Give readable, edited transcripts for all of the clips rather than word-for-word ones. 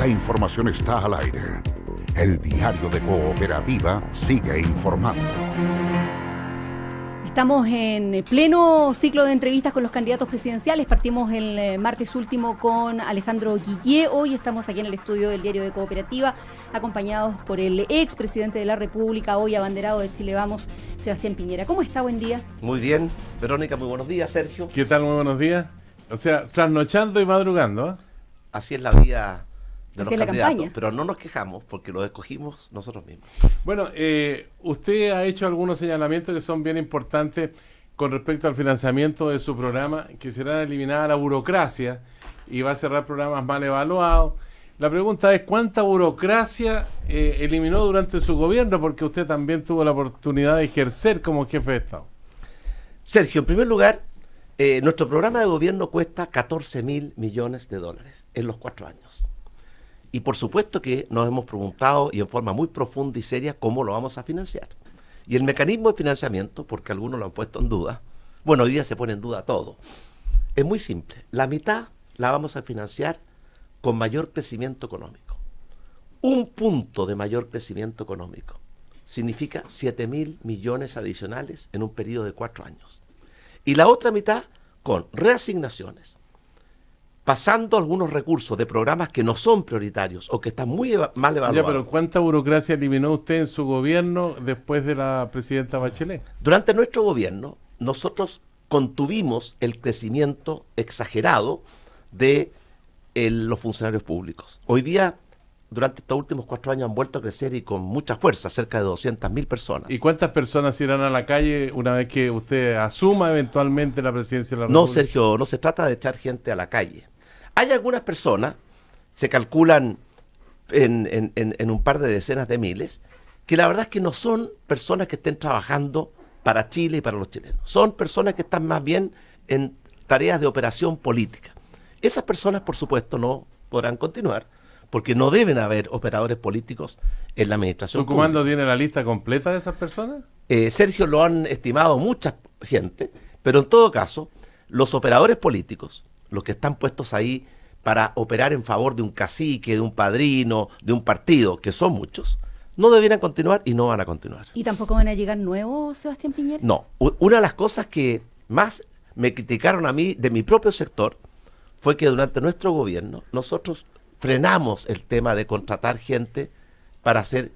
La información está al aire. El diario de Cooperativa sigue informando. Estamos en pleno ciclo de entrevistas con los candidatos presidenciales. Partimos el martes último con Alejandro Guillé. Hoy estamos aquí en el estudio del diario de Cooperativa, acompañados por el expresidente de la República, hoy abanderado de Chile Vamos, Sebastián Piñera. ¿Cómo está? Buen día. Muy bien, Verónica, muy buenos días, Sergio. ¿Qué tal? Muy buenos días. O sea, trasnochando y madrugando, ¿eh? Así es la vida de Así los es la candidatos, campaña. pero no nos quejamos porque lo escogimos nosotros mismos. Bueno, usted ha hecho algunos señalamientos que son bien importantes con respecto al financiamiento de su programa, que será eliminar la burocracia y va a cerrar programas mal evaluados. La pregunta es, ¿cuánta burocracia eliminó durante su gobierno? Porque usted también tuvo la oportunidad de ejercer como jefe de Estado. Sergio, en primer lugar, nuestro programa de gobierno cuesta 14.000 millones de dólares en los 4 años. Y por supuesto que nos hemos preguntado y en forma muy profunda y seria cómo lo vamos a financiar. Y el mecanismo de financiamiento, porque algunos lo han puesto en duda, bueno, hoy día se pone en duda todo, es muy simple. La mitad la vamos a financiar con mayor crecimiento económico. Un punto de mayor crecimiento económico significa 7.000 millones adicionales en un periodo de 4 años. Y la otra mitad con reasignaciones, pasando algunos recursos de programas que no son prioritarios o que están muy mal evaluados. Ya, pero ¿cuánta burocracia eliminó usted en su gobierno después de la presidenta Bachelet? Durante nuestro gobierno, nosotros contuvimos el crecimiento exagerado de los funcionarios públicos. Hoy día, durante estos últimos 4 años, han vuelto a crecer y con mucha fuerza, cerca de 200.000 personas. ¿Y cuántas personas irán a la calle una vez que usted asuma eventualmente la presidencia de la No, República? Sergio, no se trata de echar gente a la calle. Hay algunas personas, se calculan en un par de decenas de miles, que la verdad es que no son personas que estén trabajando para Chile y para los chilenos. Son personas que están más bien en tareas de operación política. Esas personas, por supuesto, no podrán continuar, porque no deben haber operadores políticos en la administración ¿Su comando pública. tiene la lista completa de esas personas? Sergio, lo han estimado mucha gente, pero en todo caso, los operadores políticos, los que están puestos ahí para operar en favor de un cacique, de un padrino, de un partido, que son muchos, no debieran continuar y no van a continuar. ¿Y tampoco van a llegar nuevos, Sebastián Piñera? No, una de las cosas que más me criticaron a mí de mi propio sector fue que durante nuestro gobierno nosotros frenamos el tema de contratar gente para hacer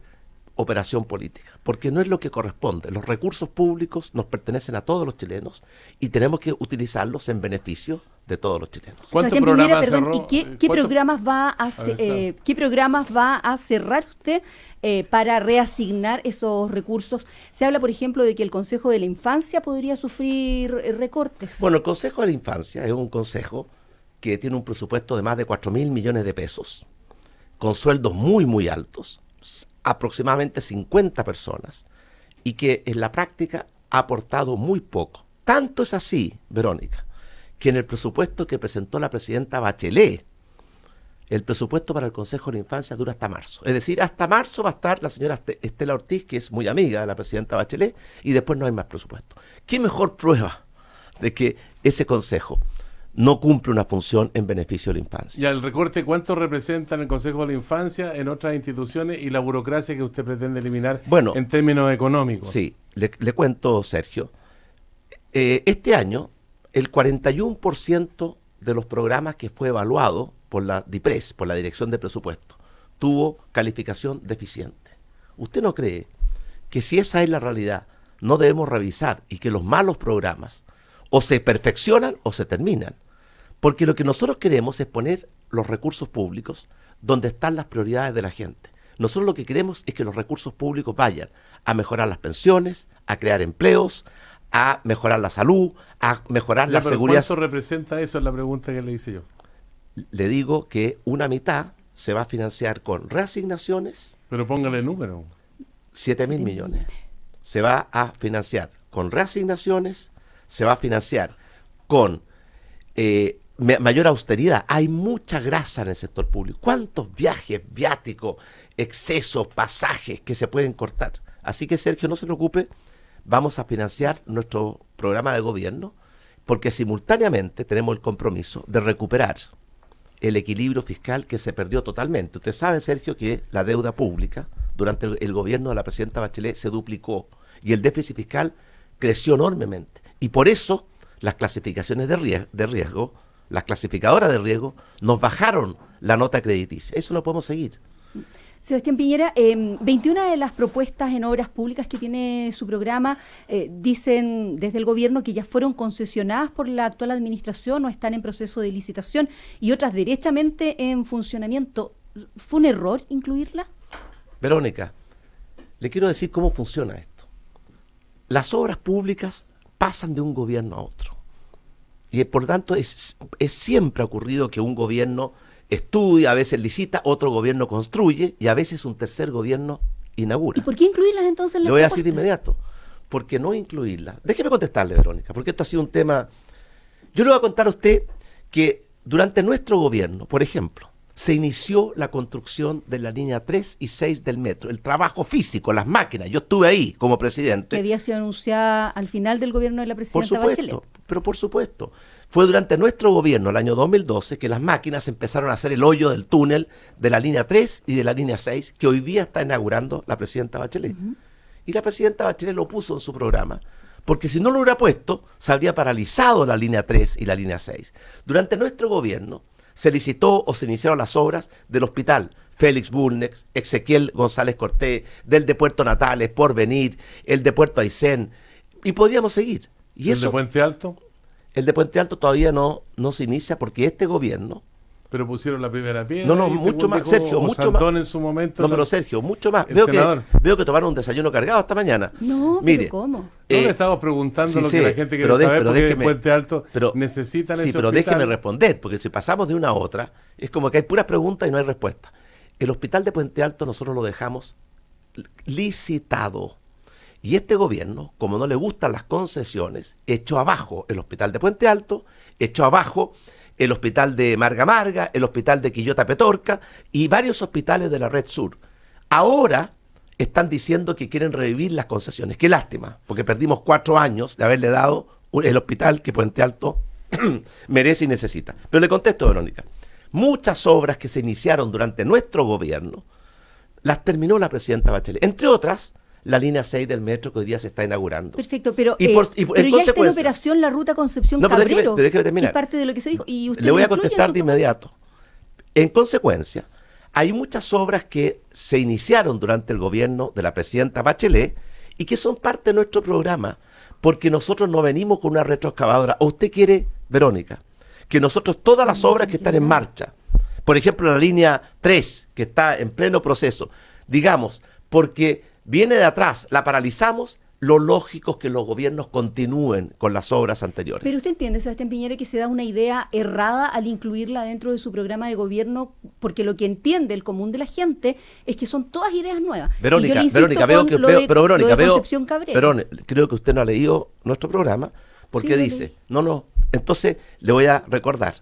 operación política, porque no es lo que corresponde. Los recursos públicos nos pertenecen a todos los chilenos y tenemos que utilizarlos en beneficio de todos los chilenos. ¿Cuántos Sebastián Piñera, programas perdón, cerró? ¿y qué programas va a ver, claro. qué programas va a cerrar usted para reasignar esos recursos? Se habla, por ejemplo, de que el Consejo de la Infancia podría sufrir recortes. Bueno, el Consejo de la Infancia es un consejo que tiene un presupuesto de más de 4.000 millones de pesos, con sueldos muy, muy altos, aproximadamente 50 personas, y que en la práctica ha aportado muy poco. Tanto es así, Verónica, que en el presupuesto que presentó la presidenta Bachelet, el presupuesto para el Consejo de la Infancia dura hasta marzo. Es decir, hasta marzo va a estar la señora Estela Ortiz, que es muy amiga de la presidenta Bachelet, y después no hay más presupuesto. ¿Qué mejor prueba de que ese consejo no cumple una función en beneficio de la infancia? ¿Y al recorte cuánto representa en el Consejo de la Infancia, en otras instituciones y la burocracia que usted pretende eliminar en términos económicos? Sí, le cuento, Sergio. Este año, el 41% de los programas que fue evaluado por la DIPRES, por la Dirección de Presupuesto, tuvo calificación deficiente. ¿Usted no cree que si esa es la realidad, no debemos revisar y que los malos programas o se perfeccionan o se terminan? Porque lo que nosotros queremos es poner los recursos públicos donde están las prioridades de la gente. Nosotros lo que queremos es que los recursos públicos vayan a mejorar las pensiones, a crear empleos, a mejorar la salud, a mejorar la seguridad. ¿Cuánto representa eso? Es la pregunta que le hice yo. Le digo que una mitad se va a financiar con reasignaciones. Pero póngale número. 7.000 millones. Se va a financiar con reasignaciones, se va a financiar con mayor austeridad. Hay mucha grasa en el sector público. ¿Cuántos viajes, viáticos, excesos, pasajes que se pueden cortar? Así que, Sergio, no se preocupe, vamos a financiar nuestro programa de gobierno porque simultáneamente tenemos el compromiso de recuperar el equilibrio fiscal que se perdió totalmente. Usted sabe, Sergio, que la deuda pública durante el gobierno de la presidenta Bachelet se duplicó y el déficit fiscal creció enormemente. Y por eso las clasificaciones de riesgo, las clasificadoras de riesgo, nos bajaron la nota crediticia. Eso no podemos seguir. Sebastián Piñera, 21 de las propuestas en obras públicas que tiene su programa dicen desde el gobierno que ya fueron concesionadas por la actual administración o están en proceso de licitación y otras derechamente en funcionamiento. ¿Fue un error incluirlas? Verónica, le quiero decir cómo funciona esto. Las obras públicas pasan de un gobierno a otro. Y por tanto es siempre ocurrido que un gobierno estudia, a veces licita, otro gobierno construye y a veces un tercer gobierno inaugura. ¿Y por qué incluirlas entonces en la Le voy a decir de inmediato. ¿Por qué no incluirlas? Déjeme contestarle, Verónica, porque esto ha sido un tema... Yo le voy a contar a usted que durante nuestro gobierno, por ejemplo, se inició la construcción de la línea 3 y 6 del metro, el trabajo físico, las máquinas. Yo estuve ahí como presidente. Que había sido anunciada al final del gobierno de la presidenta Bachelet. Pero por supuesto. Fue durante nuestro gobierno, el año 2012, que las máquinas empezaron a hacer el hoyo del túnel de la línea 3 y de la línea 6, que hoy día está inaugurando la presidenta Bachelet. Y la presidenta Bachelet lo puso en su programa, porque si no lo hubiera puesto, se habría paralizado la línea 3 y la línea 6. Durante nuestro gobierno se licitó o se iniciaron las obras del hospital Félix Bulnes, Ezequiel González Cortés, del de Puerto Natales, Porvenir, el de Puerto Aysén, y podríamos seguir. Y ¿El de Puente Alto? El de Puente Alto todavía no se inicia porque este gobierno... Pero pusieron la primera piedra. No, mucho más, Sergio, mucho más. En su momento. No, pero Sergio, mucho más. Veo que tomaron un desayuno cargado esta mañana. No, mire, pero ¿cómo? No le estamos preguntando sí, lo que la gente quiere saber, porque en Puente Alto necesitan ese pero hospital. déjeme responder, porque si pasamos de una a otra, es como que hay puras preguntas y no hay respuesta. El hospital de Puente Alto nosotros lo dejamos licitado. Y este gobierno, como no le gustan las concesiones, echó abajo el hospital de Puente Alto, echó abajo el hospital de Marga Marga, el hospital de Quillota Petorca y varios hospitales de la Red Sur. Ahora están diciendo que quieren revivir las concesiones. Qué lástima, porque perdimos 4 años de haberle dado el hospital que Puente Alto merece y necesita. Pero le contesto, Verónica, muchas obras que se iniciaron durante nuestro gobierno las terminó la presidenta Bachelet. Entre otras, la línea 6 del metro que hoy día se está inaugurando. Perfecto, pero en ya está en operación la ruta Concepción-Cabrero, déjeme terminar. que es parte de lo que se dijo. Y usted le voy a contestar de inmediato. En consecuencia, hay muchas obras que se iniciaron durante el gobierno de la presidenta Bachelet y que son parte de nuestro programa, porque nosotros no venimos con una retroexcavadora. ¿O usted quiere, Verónica, que nosotros todas las obras que están en marcha, por ejemplo la línea 3, que está en pleno proceso, digamos, porque viene de atrás, la paralizamos, lo lógico es que los gobiernos continúen con las obras anteriores. Pero usted entiende, Sebastián Piñera, que se da una idea errada al incluirla dentro de su programa de gobierno, porque lo que entiende el común de la gente es que son todas ideas nuevas. Verónica, creo que usted no ha leído nuestro programa, porque sí, dice, entonces le voy a recordar.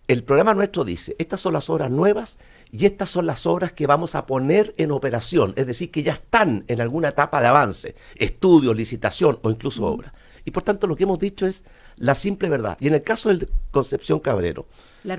El programa nuestro dice, estas son las obras nuevas y estas son las obras que vamos a poner en operación, es decir, que ya están en alguna etapa de avance, estudio, licitación o incluso obra. Y por tanto lo que hemos dicho es la simple verdad. Y en el caso del Concepción Cabrero, la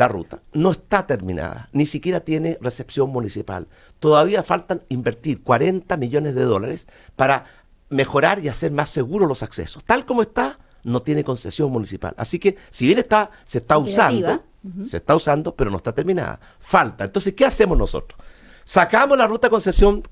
ruta no está terminada, ni siquiera tiene recepción municipal. Todavía faltan invertir 40 millones de dólares para mejorar y hacer más seguros los accesos. Tal como está, no tiene concesión municipal. Así que, si bien se está usando, pero no está terminada. Falta. Entonces, ¿qué hacemos nosotros? Sacamos la ruta Concepción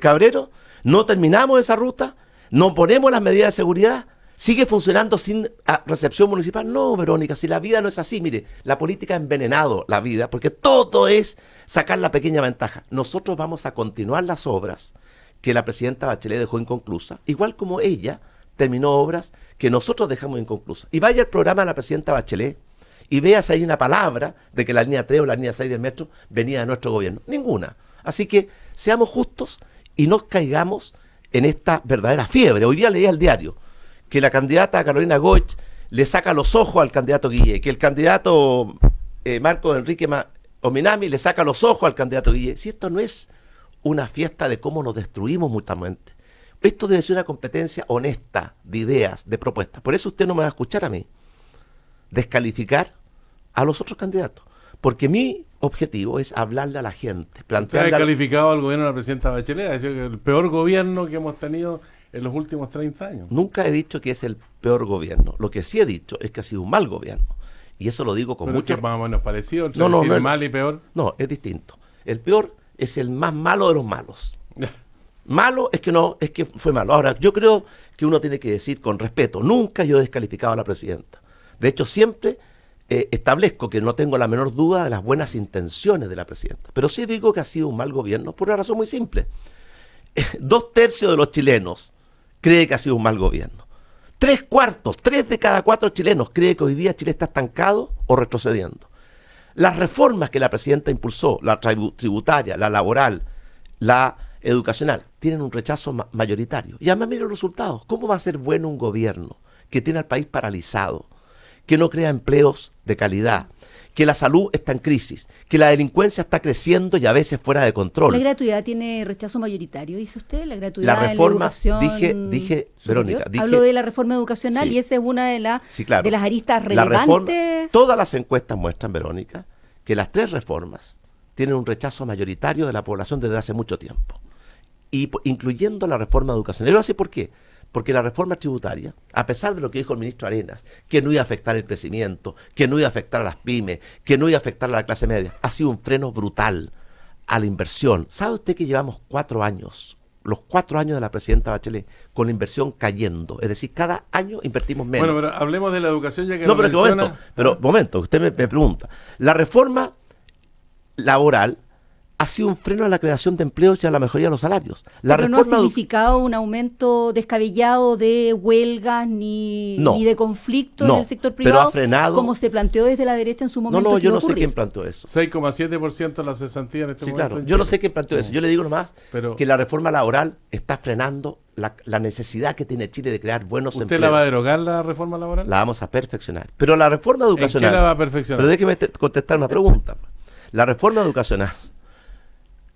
Cabrero, no terminamos esa ruta, no ponemos las medidas de seguridad, sigue funcionando sin recepción municipal. No, Verónica, si la vida no es así, mire, la política ha envenenado la vida, porque todo es sacar la pequeña ventaja. Nosotros vamos a continuar las obras que la presidenta Bachelet dejó inconclusas, igual como ella terminó obras que nosotros dejamos inconclusas. Y vaya al programa de la presidenta Bachelet y vea si hay una palabra de que la línea 3 o la línea 6 del metro venía de nuestro gobierno. Ninguna. Así que seamos justos y no caigamos en esta verdadera fiebre. Hoy día leía el diario que la candidata Carolina Goich le saca los ojos al candidato Guille, que el candidato Marco Enrique Ominami le saca los ojos al candidato Guille. Si esto no es una fiesta de cómo nos destruimos mutuamente. Esto debe ser una competencia honesta de ideas, de propuestas. Por eso usted no me va a escuchar a mí descalificar a los otros candidatos. Porque mi objetivo es hablarle a la gente, Usted ha plantearle... calificado al gobierno de la presidenta Bachelet, ha dicho que el peor gobierno que hemos tenido en los últimos 30 años. Nunca he dicho que es el peor gobierno. Lo que sí he dicho es que ha sido un mal gobierno. Y eso lo digo con Pero mucha... es que más o menos parecido entre No, decir no, mal y peor. No, es distinto. El peor es el más malo de los malos. Malo es que no, es que fue malo. Ahora, yo creo que uno tiene que decir con respeto, nunca yo he descalificado a la presidenta. De hecho, siempre establezco que no tengo la menor duda de las buenas intenciones de la presidenta. Pero sí digo que ha sido un mal gobierno por una razón muy simple. 2/3 de los chilenos cree que ha sido un mal gobierno. 3/4, 3 de cada 4 chilenos cree que hoy día Chile está estancado o retrocediendo. Las reformas que la presidenta impulsó, la tributaria, la laboral, la educacional, tienen un rechazo mayoritario. Y además miren los resultados. ¿Cómo va a ser bueno un gobierno que tiene al país paralizado, que no crea empleos de calidad, que la salud está en crisis, que la delincuencia está creciendo y a veces fuera de control? La gratuidad tiene rechazo mayoritario, dice usted, la gratuidad La reforma, en la educación dije, superior. Verónica, dije... Hablo de la reforma educacional Sí. y esa es una de, Sí, claro. de las aristas La reforma, relevantes. todas las encuestas muestran, Verónica, que las 3 reformas tienen un rechazo mayoritario de la población desde hace mucho tiempo, incluyendo la reforma educacional. ¿Y por qué? Porque la reforma tributaria, a pesar de lo que dijo el ministro Arenas, que no iba a afectar el crecimiento, que no iba a afectar a las pymes, que no iba a afectar a la clase media, ha sido un freno brutal a la inversión. ¿Sabe usted que llevamos 4 años, los 4 años de la presidenta Bachelet, con la inversión cayendo? Es decir, cada año invertimos menos. Bueno, pero hablemos de la educación ya que No, lo pero menciona. momento, usted me pregunta. La reforma laboral ha sido un freno a la creación de empleos y a la mejoría de los salarios. La Pero no ha reforma significado un aumento descabellado de huelgas ni de conflicto en el sector pero privado, ha frenado... como se planteó desde la derecha en su momento. No, que yo iba a no sé ocurrir. quién planteó eso. 6,7% la cesantía en este Sí, momento. claro. en Yo no Chile. sé quién planteó eso. Yo le digo nomás Pero- que la reforma laboral está frenando la necesidad que tiene Chile de crear buenos ¿Usted empleos. la va a derogar la reforma laboral? La vamos a perfeccionar. Pero la reforma educacional... ¿En qué la va a perfeccionar? Pero déjeme contestar una pregunta. La reforma educacional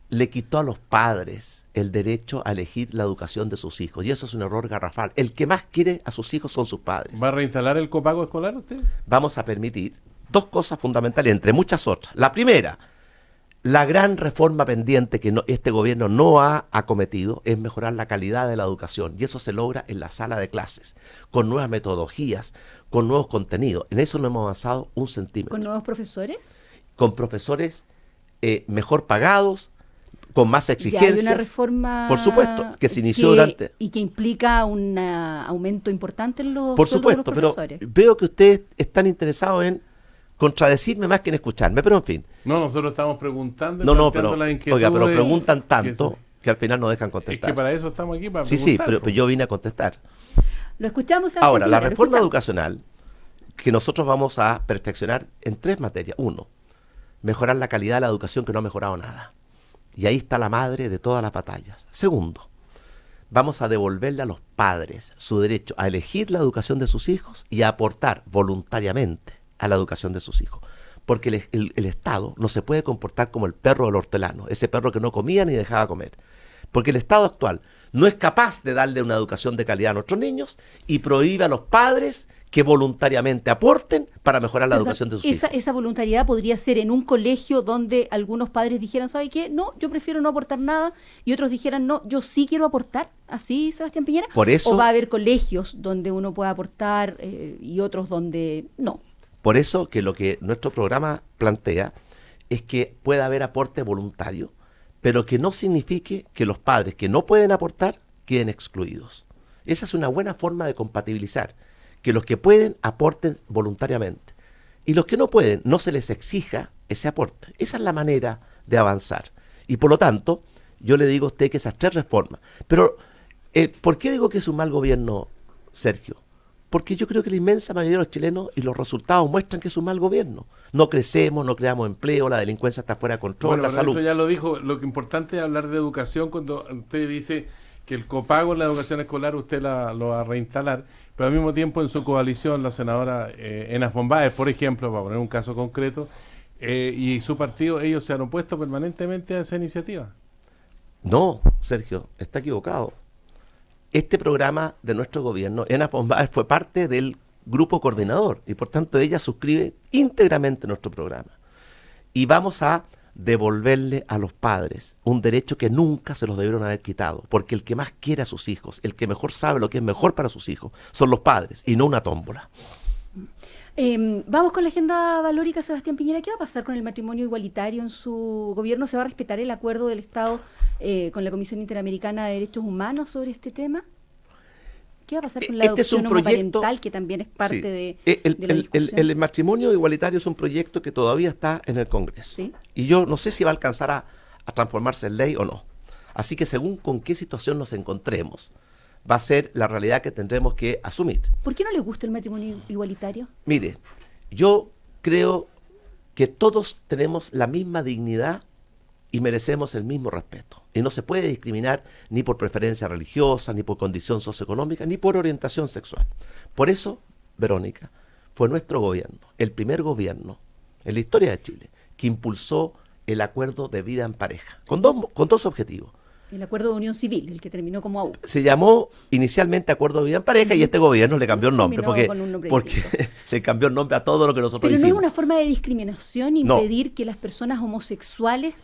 le quitó a los padres el derecho a elegir la educación de sus hijos. Y eso es un error garrafal. El que más quiere a sus hijos son sus padres. ¿Va a reinstalar el copago escolar usted? Vamos a permitir 2 cosas fundamentales, entre muchas otras. La primera, la gran reforma pendiente que este gobierno no ha acometido es mejorar la calidad de la educación. Y eso se logra en la sala de clases, con nuevas metodologías, con nuevos contenidos. En eso no hemos avanzado un centímetro. ¿Con nuevos profesores? Con profesores mejor pagados, con más Ya exigencias. hay una reforma, por supuesto, que se inició durante... Y que implica un aumento importante en los Por sueldos de supuesto, los pero profesores. veo que ustedes están interesados en contradecirme más que en escucharme, pero en fin. No, nosotros estamos preguntando y No, planteando pero, las inquietudes. oiga, pero preguntan que tanto que al final no dejan Es contestar. que para eso estamos aquí, para Sí, preguntar, pero pues. yo vine a contestar. Lo escuchamos Ahora, la Piñera, lo reforma escuchamos. educacional que nosotros vamos a perfeccionar en 3 materias. 1, mejorar la calidad de la educación, que no ha mejorado nada. Y ahí está la madre de todas las batallas. 2, vamos a devolverle a los padres su derecho a elegir la educación de sus hijos y a aportar voluntariamente a la educación de sus hijos. Porque el Estado no se puede comportar como el perro del hortelano, ese perro que no comía ni dejaba comer. Porque el Estado actual no es capaz de darle una educación de calidad a nuestros niños y prohíbe a los padres que voluntariamente aporten para mejorar la Perdón, educación de sus hijos. esa voluntariedad podría ser en un colegio donde algunos padres dijeran, ¿sabe qué? No, yo prefiero no aportar nada, y otros dijeran, no, yo sí quiero aportar. ¿Así, Sebastián Piñera? Por eso- ¿O va a haber colegios donde uno pueda aportar y otros donde no? Por eso que lo que nuestro programa plantea es que pueda haber aporte voluntario, pero que no signifique que los padres que no pueden aportar queden excluidos. Esa es una buena forma de compatibilizar, que los que pueden aporten voluntariamente y los que no pueden no se les exija ese aporte. Esa es la manera de avanzar. Y por lo tanto, yo le digo a usted que esas 3 reformas. Pero, ¿por qué digo que es un mal gobierno, Sergio? Porque yo creo que la inmensa mayoría de los chilenos y los resultados muestran que es un mal gobierno. No crecemos, no creamos empleo, la delincuencia está fuera de control, Bueno, la pero salud. eso ya lo dijo. Lo que importante es hablar de educación cuando usted dice que el copago en la educación escolar usted lo va a reinstalar, pero al mismo tiempo en su coalición la senadora Enas Bombaes, por ejemplo, para poner un caso concreto, y su partido, ellos se han opuesto permanentemente a esa iniciativa. No, Sergio, está equivocado. Este programa de nuestro gobierno, Enas Bombaes, fue parte del grupo coordinador y por tanto ella suscribe íntegramente nuestro programa. y vamos a devolverle a los padres un derecho que nunca se los debieron haber quitado, porque el que más quiere a sus hijos, el que mejor sabe lo que es mejor para sus hijos, son los padres y no una tómbola. Vamos con la agenda valórica, Sebastián Piñera. ¿Qué va a pasar con el matrimonio igualitario en su gobierno? ¿Se va a respetar el acuerdo del Estado con la Comisión Interamericana de Derechos Humanos sobre este tema? ¿Qué va a pasar con la adopción homoparental, que también es parte de la discusión? El matrimonio igualitario es un proyecto que todavía está en el Congreso. ¿Sí? Y yo no sé si va a alcanzar a transformarse en ley o no. Así que según con qué situación nos encontremos, va a ser la realidad que tendremos que asumir. ¿Por qué no le gusta el matrimonio igualitario? Mire, yo creo que todos tenemos la misma dignidad y merecemos el mismo respeto. Y no se puede discriminar ni por preferencia religiosa, ni por condición socioeconómica, ni por orientación sexual. Por eso, Verónica, fue nuestro gobierno, el primer gobierno en la historia de Chile, que impulsó el acuerdo de vida en pareja, con dos objetivos. El acuerdo de unión civil, el que terminó como AU. Se llamó inicialmente Acuerdo de Vida en Pareja y este gobierno le cambió el nombre, porque le cambió el nombre a todo lo que nosotros hicimos. Pero no es hicimos. una forma de discriminación impedir que las personas homosexuales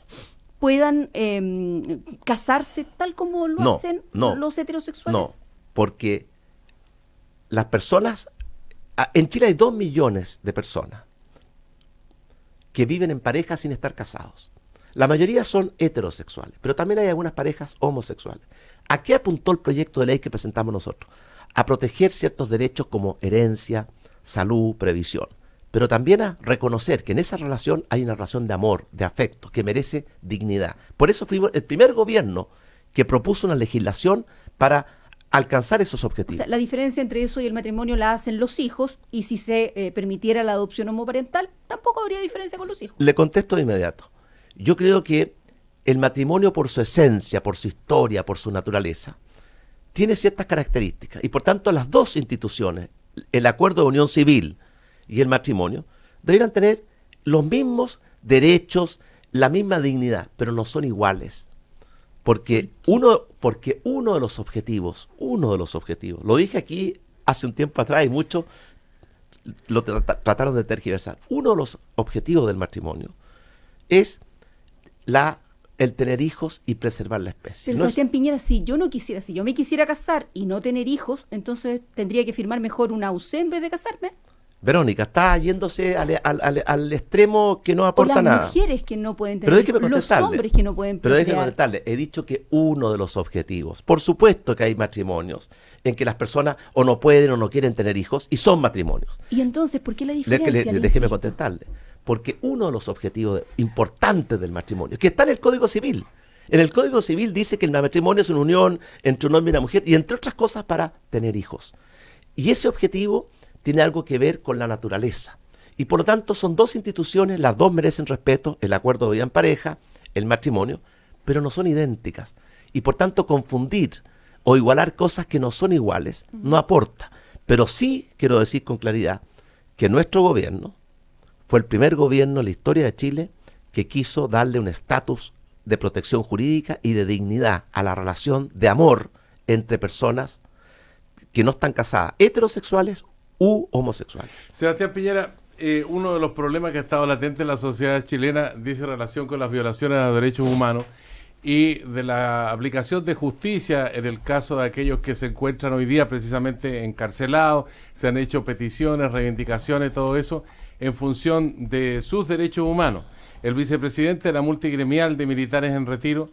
puedan casarse tal como lo hacen los heterosexuales. No, porque las personas, en Chile hay 2 millones de personas que viven en pareja sin estar casados. La mayoría son heterosexuales, pero también hay algunas parejas homosexuales. ¿A qué apuntó el proyecto de ley que presentamos nosotros? A proteger ciertos derechos como herencia, salud, previsión, pero también a reconocer que en esa relación hay una relación de amor, de afecto, que merece dignidad. Por eso fuimos el primer gobierno que propuso una legislación para alcanzar esos objetivos. O sea, la diferencia entre eso y el matrimonio la hacen los hijos, y si se permitiera la adopción homoparental, tampoco habría diferencia con los hijos. Le contesto de inmediato. Yo creo que el matrimonio, por su esencia, por su historia, por su naturaleza, tiene ciertas características y por tanto las dos instituciones, el acuerdo de unión civil y el matrimonio, deberían tener los mismos derechos, la misma dignidad, pero no son iguales. Porque uno de los objetivos, lo dije aquí hace un tiempo atrás y muchos lo trataron de tergiversar, uno de los objetivos del matrimonio es el tener hijos y preservar la especie. Pero Sebastián Piñera, si yo me quisiera casar y no tener hijos, entonces tendría que firmar mejor una AUC en vez de casarme. Verónica, está yéndose al extremo que no aporta nada. Las mujeres que no pueden tener hijos, los hombres que no pueden Pero procrear. déjeme contestarle, he dicho que uno de los objetivos, por supuesto que hay matrimonios en que las personas o no pueden o no quieren tener hijos y son matrimonios. ¿Y entonces por qué la diferencia? Déjeme contestarle. Porque uno de los objetivos importantes del matrimonio, que está en el Código Civil. En el Código Civil dice que el matrimonio es una unión entre un hombre y una mujer, y entre otras cosas para tener hijos. Y ese objetivo tiene algo que ver con la naturaleza. Y por lo tanto son dos instituciones, las dos merecen respeto, el acuerdo de vida en pareja, el matrimonio, pero no son idénticas. Y por tanto confundir o igualar cosas que no son iguales no aporta. Pero sí quiero decir con claridad que nuestro gobierno fue el primer gobierno en la historia de Chile que quiso darle un estatus de protección jurídica y de dignidad a la relación de amor entre personas que no están casadas, heterosexuales u homosexuales. Sebastián Piñera, uno de los problemas que ha estado latente en la sociedad chilena dice relación con las violaciones a los derechos humanos y de la aplicación de justicia en el caso de aquellos que se encuentran hoy día precisamente encarcelados, se han hecho peticiones, reivindicaciones, todo eso, en función de sus derechos humanos. El vicepresidente de la multigremial de militares en retiro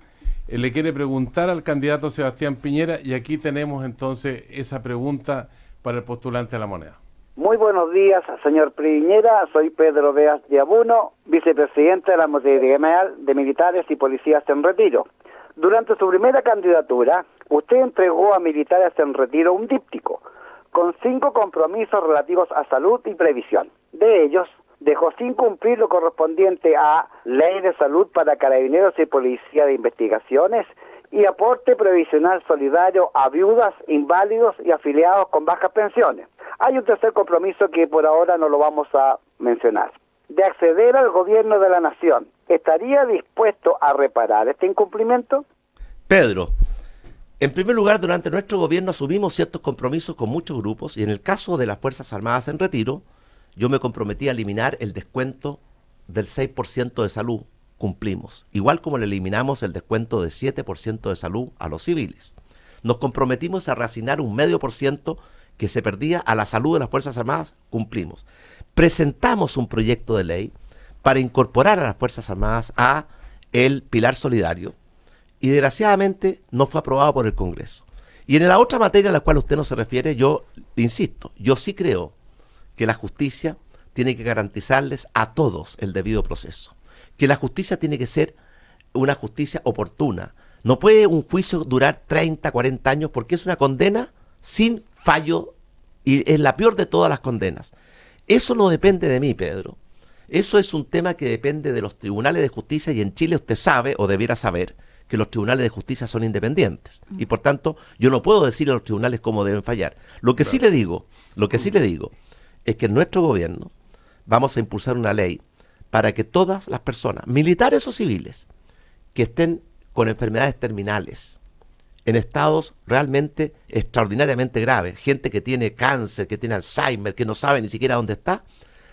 le quiere preguntar al candidato Sebastián Piñera, y aquí tenemos entonces esa pregunta para el postulante a la moneda. Muy buenos días, señor Piñera. Soy Pedro Beas de Abuno, vicepresidente de la multigremial de militares y policías en retiro. Durante su primera candidatura, usted entregó a militares en retiro un díptico con 5 compromisos relativos a salud y previsión. De ellos, dejó sin cumplir lo correspondiente a Ley de Salud para Carabineros y Policía de Investigaciones y aporte previsional solidario a viudas, inválidos y afiliados con bajas pensiones. Hay un tercer compromiso que por ahora no lo vamos a mencionar. De acceder al gobierno de la nación, ¿estaría dispuesto a reparar este incumplimiento? Pedro, en primer lugar, durante nuestro gobierno asumimos ciertos compromisos con muchos grupos y en el caso de las Fuerzas Armadas en retiro, yo me comprometí a eliminar el descuento del 6% de salud, cumplimos. Igual como le eliminamos el descuento de 7% de salud a los civiles. Nos comprometimos a reasignar un 0,5% que se perdía a la salud de las Fuerzas Armadas, cumplimos. Presentamos un proyecto de ley para incorporar a las Fuerzas Armadas a el pilar solidario y desgraciadamente no fue aprobado por el Congreso. Y en la otra materia a la cual usted no se refiere, yo insisto, yo sí creo que la justicia tiene que garantizarles a todos el debido proceso, que la justicia tiene que ser una justicia oportuna. No puede un juicio durar 30, 40 años porque es una condena sin fallo y es la peor de todas las condenas. Eso no depende de mí, Pedro. Eso es un tema que depende de los tribunales de justicia y en Chile usted sabe o debiera saber que los tribunales de justicia son independientes y por tanto yo no puedo decir a los tribunales cómo deben fallar. Lo que sí le digo es que en nuestro gobierno vamos a impulsar una ley para que todas las personas, militares o civiles, que estén con enfermedades terminales, en estados realmente extraordinariamente graves, gente que tiene cáncer, que tiene Alzheimer, que no sabe ni siquiera dónde está,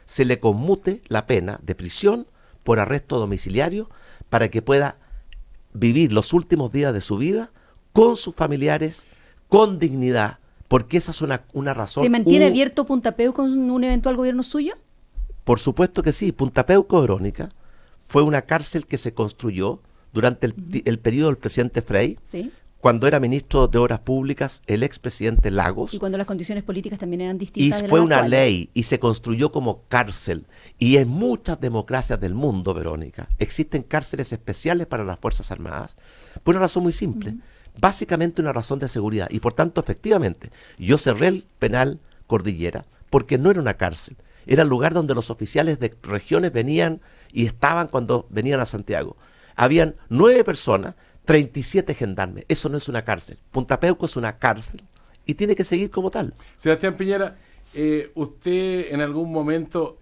se le conmute la pena de prisión por arresto domiciliario para que pueda vivir los últimos días de su vida con sus familiares, con dignidad, porque esa es una razón. ¿Se mantiene abierto Punta Peuco con un eventual gobierno suyo? Por supuesto que sí. Punta Peuco, Verónica, fue una cárcel que se construyó durante el periodo del presidente Frei, Sí. cuando era ministro de Obras Públicas el expresidente Lagos. Y cuando las condiciones políticas también eran Y distintas. fue una ley y se construyó como cárcel. Y en muchas democracias del mundo, Verónica, existen cárceles especiales para las Fuerzas Armadas por una razón muy simple. Básicamente una razón de seguridad. Y por tanto, efectivamente, yo cerré el penal Cordillera porque no era una cárcel. Era el lugar donde los oficiales de regiones venían y estaban cuando venían a Santiago. Habían 9 personas, 37 gendarmes. Eso no es una cárcel. Punta Peuco es una cárcel y tiene que seguir como tal. Sebastián Piñera, usted en algún momento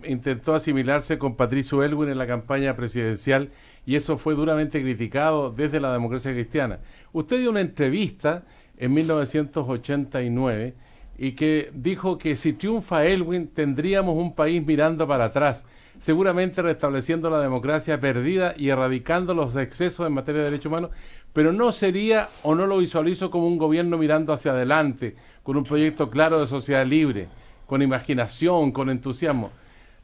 intentó asimilarse con Patricio Aylwin en la campaña presidencial y eso fue duramente criticado desde la Democracia Cristiana. Usted dio una entrevista en 1989 y que dijo que si triunfa Aylwin tendríamos un país mirando para atrás, seguramente restableciendo la democracia perdida y erradicando los excesos en materia de derechos humanos, pero no sería o no lo visualizo como un gobierno mirando hacia adelante, con un proyecto claro de sociedad libre, con imaginación, con entusiasmo.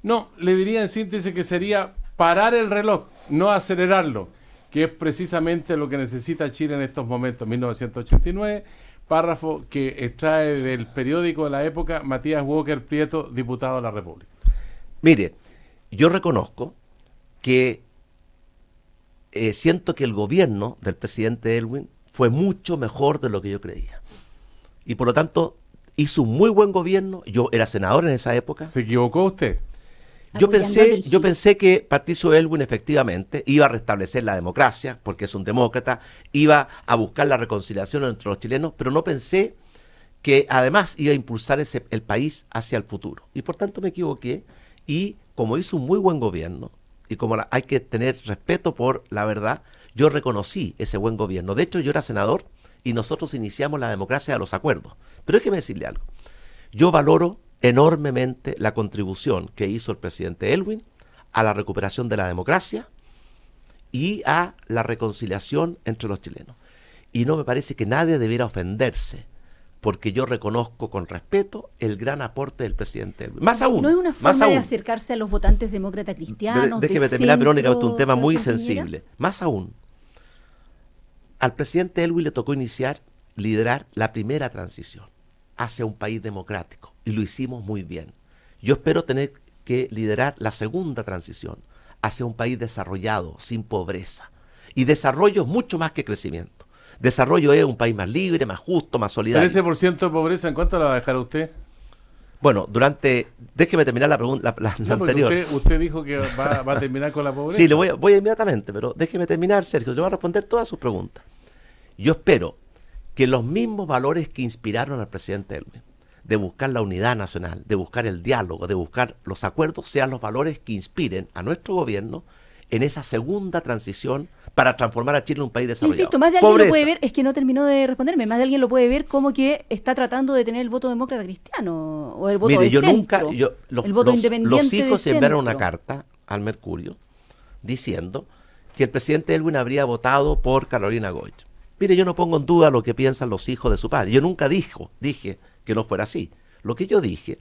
No, le diría en síntesis que sería parar el reloj, no acelerarlo, que es precisamente lo que necesita Chile en estos momentos. 1989, párrafo que extrae del periódico de la época Matías Walker Prieto, diputado de la República. Mire, yo reconozco que siento que el gobierno del presidente Aylwin fue mucho mejor de lo que yo creía. Y por lo tanto, hizo un muy buen gobierno. Yo era senador en esa época. ¿Se equivocó usted? Yo pensé que Patricio Aylwin efectivamente iba a restablecer la democracia, porque es un demócrata, iba a buscar la reconciliación entre los chilenos, pero no pensé que además iba a impulsar el país hacia el futuro. Y por tanto me equivoqué, y como hizo un muy buen gobierno, y como hay que tener respeto por la verdad, yo reconocí ese buen gobierno. De hecho, yo era senador y nosotros iniciamos la democracia de los acuerdos. Pero déjeme decirle algo. Yo valoro enormemente la contribución que hizo el presidente Aylwin a la recuperación de la democracia y a la reconciliación entre los chilenos. Y no me parece que nadie debiera ofenderse porque yo reconozco con respeto el gran aporte del presidente Aylwin. Más aún. ¿No es una forma de acercarse a los votantes demócratas cristianos? Déjeme terminar, Verónica, esto es un tema muy Sebastián Piñera. sensible. Más aún, al presidente Aylwin le tocó liderar la primera transición hacia un país democrático, y lo hicimos muy bien. Yo espero tener que liderar la segunda transición hacia un país desarrollado, sin pobreza. Y desarrollo es mucho más que crecimiento. Desarrollo es un país más libre, más justo, más solidario. 13% de pobreza, ¿en cuánto la va a dejar usted? Bueno, déjeme terminar la pregunta la No, anterior. Usted dijo que va a terminar con la pobreza. Sí, le voy inmediatamente, pero déjeme terminar, Sergio. Yo voy a responder todas sus preguntas. Yo espero que los mismos valores que inspiraron al presidente Aylwin, de buscar la unidad nacional, de buscar el diálogo, de buscar los acuerdos, sean los valores que inspiren a nuestro gobierno en esa segunda transición para transformar a Chile en un país desarrollado. Insisto, más de alguien lo puede ver, es que no terminó de responderme, más de alguien lo puede ver como que está tratando de tener el voto demócrata cristiano o el voto de centro, el voto independiente los hijos de enviaron una centro. carta al Mercurio diciendo que el presidente Elwin habría votado por Carolina Goich. Mire, yo no pongo en duda lo que piensan los hijos de su padre. Yo nunca dije que no fuera así. Lo que yo dije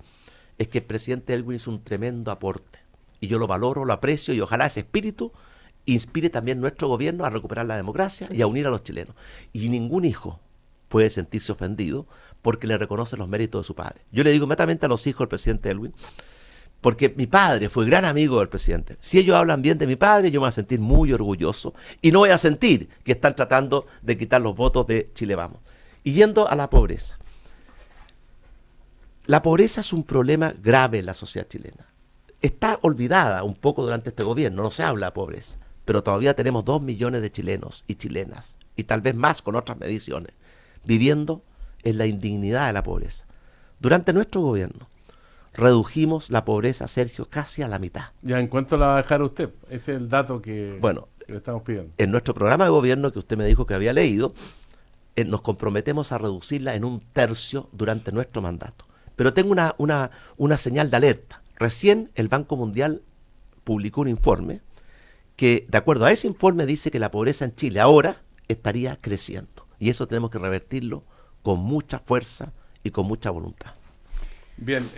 es que el presidente Elwin hizo un tremendo aporte. Y yo lo valoro, lo aprecio y ojalá ese espíritu inspire también nuestro gobierno a recuperar la democracia y a unir a los chilenos. Y ningún hijo puede sentirse ofendido porque le reconocen los méritos de su padre. Yo le digo inmediatamente a los hijos del presidente Elwin, porque mi padre fue gran amigo del presidente. Si ellos hablan bien de mi padre, yo me voy a sentir muy orgulloso y no voy a sentir que están tratando de quitar los votos de Chile Vamos. Y yendo a la pobreza. La pobreza es un problema grave en la sociedad chilena. Está olvidada un poco durante este gobierno, no se habla de pobreza, pero todavía tenemos 2 millones de chilenos y chilenas, y tal vez más con otras mediciones, viviendo en la indignidad de la pobreza. Durante nuestro gobierno, redujimos la pobreza, Sergio, casi a la mitad. ¿Ya en cuánto la va a dejar usted? Ese es el dato que le estamos pidiendo. En nuestro programa de gobierno, que usted me dijo que había leído, nos comprometemos a reducirla en 1/3 durante nuestro mandato. Pero tengo una señal de alerta. Recién el Banco Mundial publicó un informe que, de acuerdo a ese informe, dice que la pobreza en Chile ahora estaría creciendo. Y eso tenemos que revertirlo con mucha fuerza y con mucha voluntad. Bien,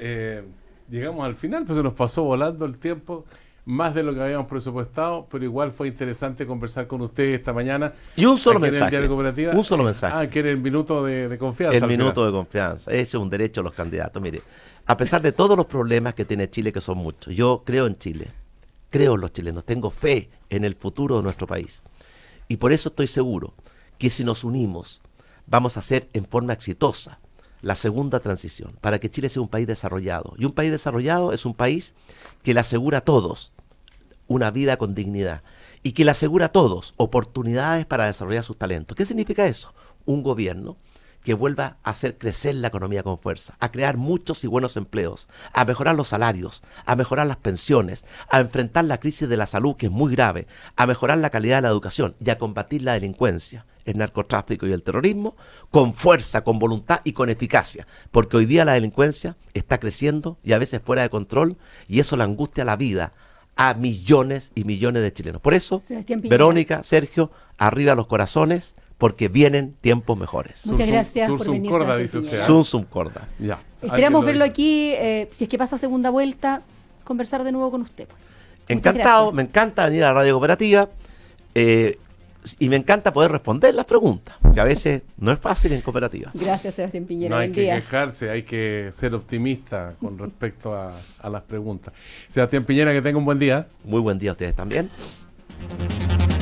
llegamos al final, pues se nos pasó volando el tiempo, más de lo que habíamos presupuestado, pero igual fue interesante conversar con usted esta mañana. Y un solo aquí en el mensaje. Diario Cooperativa. Un solo mensaje. Quiere el minuto de confianza. El minuto de confianza. Ese es un derecho de los candidatos. Mire, a pesar de todos los problemas que tiene Chile, que son muchos, yo creo en Chile, creo en los chilenos, tengo fe en el futuro de nuestro país. Y por eso estoy seguro que si nos unimos, vamos a hacer en forma exitosa la segunda transición, para que Chile sea un país desarrollado. Y un país desarrollado es un país que le asegura a todos una vida con dignidad y que le asegura a todos oportunidades para desarrollar sus talentos. ¿Qué significa eso? Un gobierno que vuelva a hacer crecer la economía con fuerza, a crear muchos y buenos empleos, a mejorar los salarios, a mejorar las pensiones, a enfrentar la crisis de la salud, que es muy grave, a mejorar la calidad de la educación y a combatir la delincuencia, el narcotráfico y el terrorismo con fuerza, con voluntad y con eficacia, porque hoy día la delincuencia está creciendo y a veces fuera de control, y eso le angustia la vida a millones y millones de chilenos. Por eso, Verónica, Sergio, arriba los corazones, porque vienen tiempos mejores. Muchas gracias por Sursum venir. corda, dice usted. Sursum corda. Ya. Esperamos verlo aquí, si es que pasa segunda vuelta, conversar de nuevo con usted. Pues. Encantado, me encanta venir a la Radio Cooperativa y me encanta poder responder las preguntas, que a veces no es fácil en cooperativa. Gracias, Sebastián Piñera. No hay Buen que día. quejarse, hay que ser optimista con respecto a las preguntas. Sebastián Piñera, que tenga un buen día. Muy buen día a ustedes también.